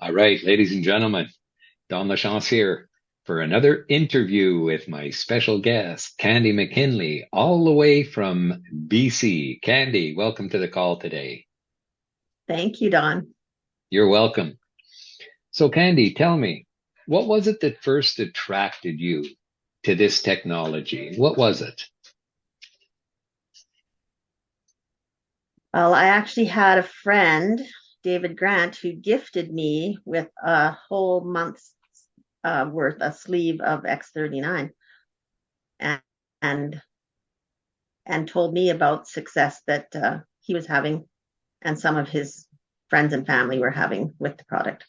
All right, ladies and gentlemen, Don LaChance here for another interview with my special guest, Candy McKinley, all the way from BC. Candy, welcome to the call today. Thank you, Don. You're welcome. So, Candy, tell me, what was it that first attracted you to this technology? What was it? Well, I actually had a friend, David Grant, who gifted me with a whole month's worth, a sleeve of X39, and and, and told me about success that he was having, and some of his friends and family were having with the product.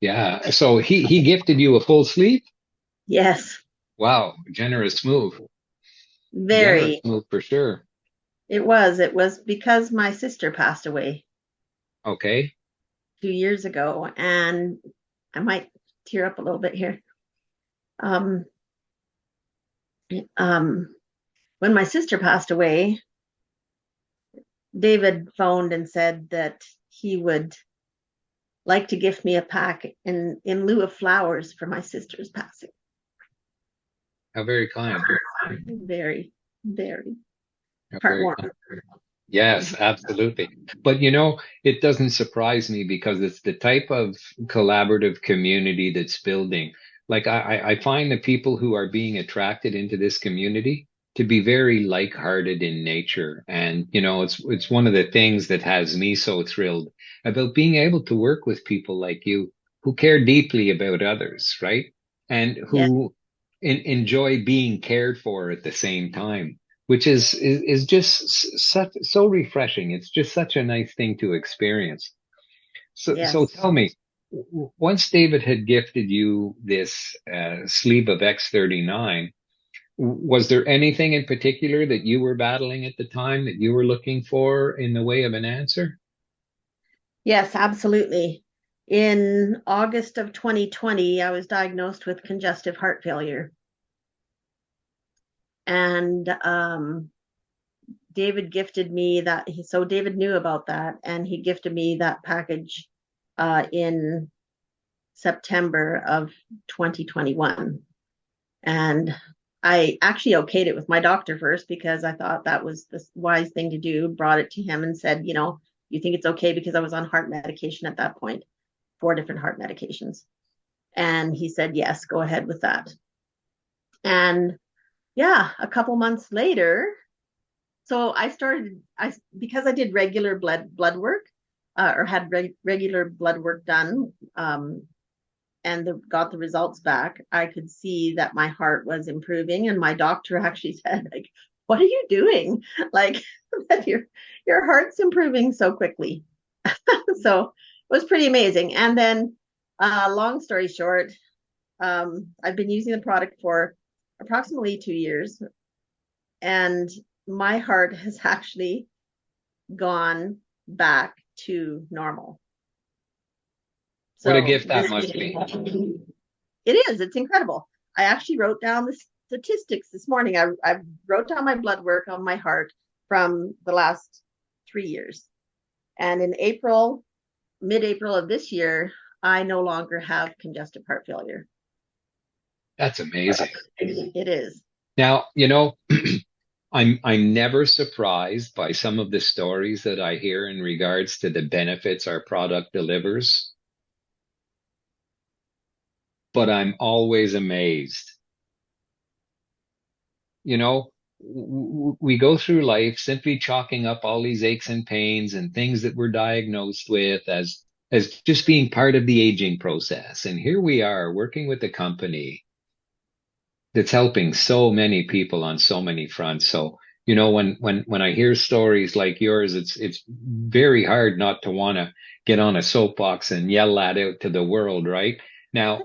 Yeah, so he gifted you a full sleeve? Yes, Wow, generous move. Generous very. move for sure. It was. It was because my sister passed away Okay. 2 years ago, and I might tear up a little bit here. Um, um, when my sister passed away, David phoned and said that he would like to gift me a pack in lieu of flowers for my sister's passing. How very kind. Very, very How very kind. heartwarming. Yes, absolutely. But it doesn't surprise me because it's the type of collaborative community that's building. Like I find the people who are being attracted into this community to be very like-hearted in nature. And it's one of the things that has me so thrilled about being able to work with people like you who care deeply about others, right? And Yeah, who enjoy being cared for at the same time, which is just such so refreshing. It's just such a nice thing to experience. So yes. tell me, once David had gifted you this sleeve of X39, was there anything in particular that you were battling at the time that you were looking for in the way of an answer? Yes, absolutely. In August of 2020, I was diagnosed with congestive heart failure. And David gifted me that. So David knew about that, and he gifted me that package in September of 2021. And I actually okayed it with my doctor first because I thought that was the wise thing to do. Brought it to him and said, you think it's okay, because I was on heart medication at that point, 4 different heart medications. And he said, yes, go ahead with that. And yeah, a couple months later, so I started, because I did regular blood work, or had regular blood work done, and got the results back, I could see that my heart was improving. And my doctor actually said, like, what are you doing? Like, that your heart's improving so quickly. So it was pretty amazing. And then, long story short, I've been using the product for approximately 2 years, and my heart has actually gone back to normal. What a So gift that this must be. it is. It's incredible. I actually wrote down the statistics this morning. I wrote down my blood work on my heart from the last 3 years. And in April, mid-April of this year, I no longer have congestive heart failure. That's amazing. It is. Now, I'm never surprised by some of the stories that I hear in regards to the benefits our product delivers, but I'm always amazed. You know, we go through life simply chalking up all these aches and pains and things that we're diagnosed with as just being part of the aging process. And here we are working with a company that's helping so many people on so many fronts. So, when I hear stories like yours, it's very hard not to want to get on a soapbox and yell that out to the world, right? Now,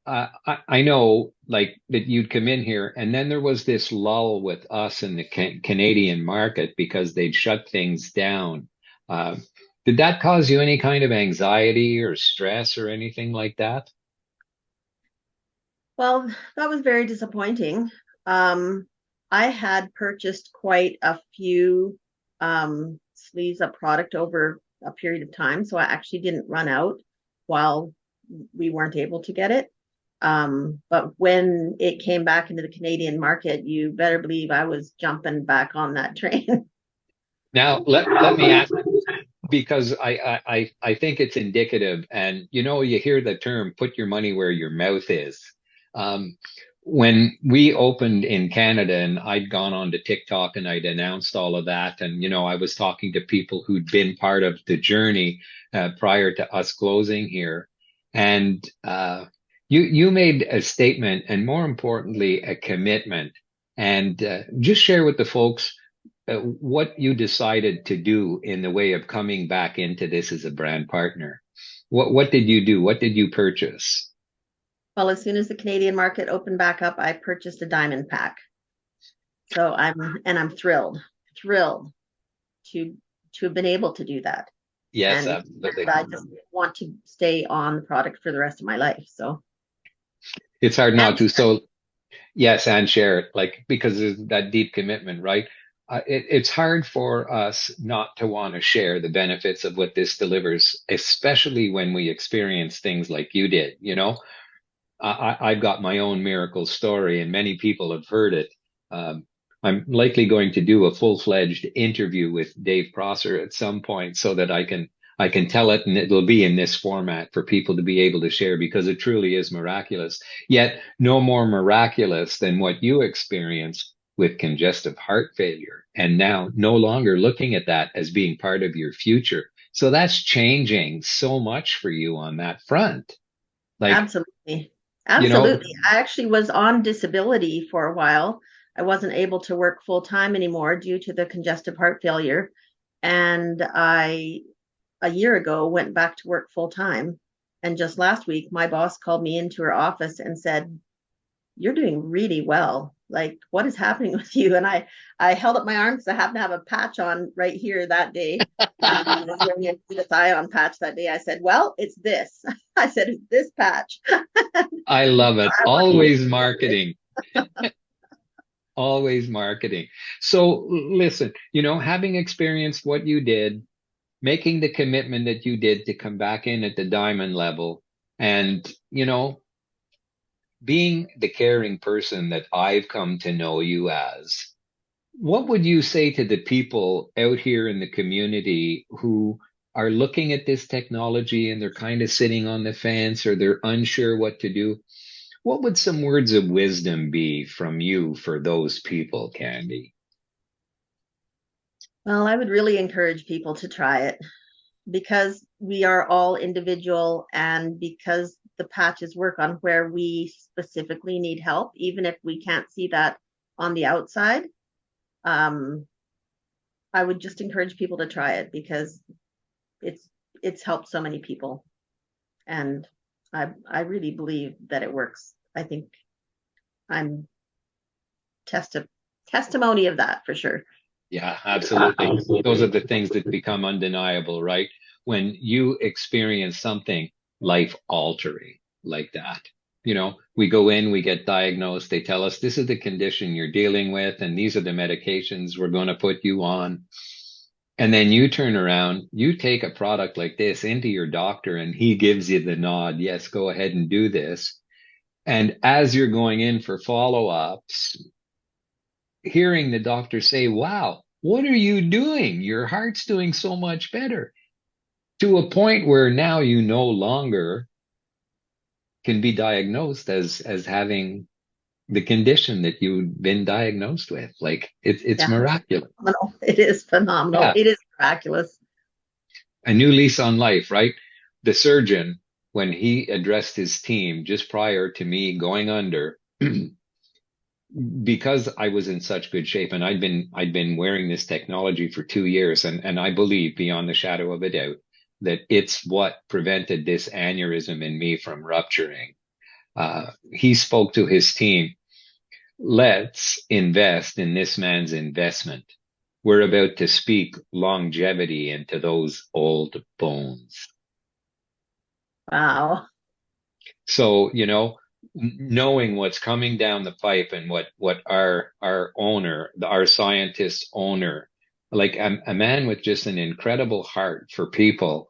I know like that you'd come in here and then there was this lull with us in the Canadian market because they'd shut things down. Uh, did that cause you any kind of anxiety or stress or anything like that? Well, that was very disappointing. Um, I had purchased quite a few sleeves of product over a period of time, so I actually didn't run out. while we weren't able to get it. But when it came back into the Canadian market, you better believe I was jumping back on that train. Now, let me ask, because I think it's indicative. And, you hear the term, put your money where your mouth is. Um, when we opened in Canada and I'd gone on to TikTok and I'd announced all of that, and, I was talking to people who'd been part of the journey prior to us closing here. And you made a statement, and more importantly, a commitment. And just share with the folks what you decided to do in the way of coming back into this as a brand partner. What did you do? What did you purchase? Well, as soon as the Canadian market opened back up, I purchased a diamond pack. So I'm thrilled to have been able to do that. Yes, And absolutely. I just want to stay on the product for the rest of my life. So, It's hard not and to. So yes, and share it, like, because there's that deep commitment, right? It's hard for us not to want to share the benefits of what this delivers, especially when we experience things like you did. I've got my own miracle story, and many people have heard it. Um, I'm likely going to do a full-fledged interview with Dave Prosser at some point so that I can tell it, and it'll be in this format for people to be able to share, because it truly is miraculous. Yet no more miraculous than what you experienced with congestive heart failure, and now no longer looking at that as being part of your future. So that's changing so much for you on that front. Like, absolutely. you know, Absolutely. I actually was on disability for a while. I wasn't able to work full time anymore due to the congestive heart failure. And a year ago, went back to work full time. And just last week, my boss called me into her office and said, "You're doing really well. Like, what is happening with you?" And I held up my arm because I happened to have a patch on right here that day. I was wearing a glutathione patch that day. I said, "Well, it's this." I said, "It's this patch." I love it. I want you to Always see it. marketing, always marketing. So listen, having experienced what you did, making the commitment that you did to come back in at the diamond level, and, being the caring person that I've come to know you as, what would you say to the people out here in the community who are looking at this technology and they're kind of sitting on the fence, or they're unsure what to do? What would some words of wisdom be from you for those people, Candy? Well, I would really encourage people to try it because we are all individual and because the patches work on where we specifically need help, even if we can't see that on the outside. Um, I would just encourage people to try it because it's it's helped so many people, and I really believe that it works. I think I'm testi- testimony of that for sure. Yeah, absolutely. Those are the things that become undeniable, right? When you experience something life altering like that. We go in, we get diagnosed, they tell us this is the condition you're dealing with, and these are the medications we're going to put you on. And then you turn around, you take a product like this into your doctor, and he gives you the nod, yes, go ahead and do this. And as you're going in for follow-ups, hearing the doctor say, wow, what are you doing? Your heart's doing so much better, to a point where now you no longer can be diagnosed as having the condition that you've been diagnosed with. Like, it's Yeah, miraculous. phenomenal. It is phenomenal. Yeah. It is miraculous. A new lease on life, right? The surgeon, when he addressed his team just prior to me going under, because I was in such good shape, and I'd been wearing this technology for 2 years, and I believe beyond the shadow of a doubt that it's what prevented this aneurysm in me from rupturing. He spoke to his team. Let's invest in this man's investment. We're about to speak longevity into those old bones. Wow. So, knowing what's coming down the pipe, and what our owner, our scientist owner, like a man with just an incredible heart for people,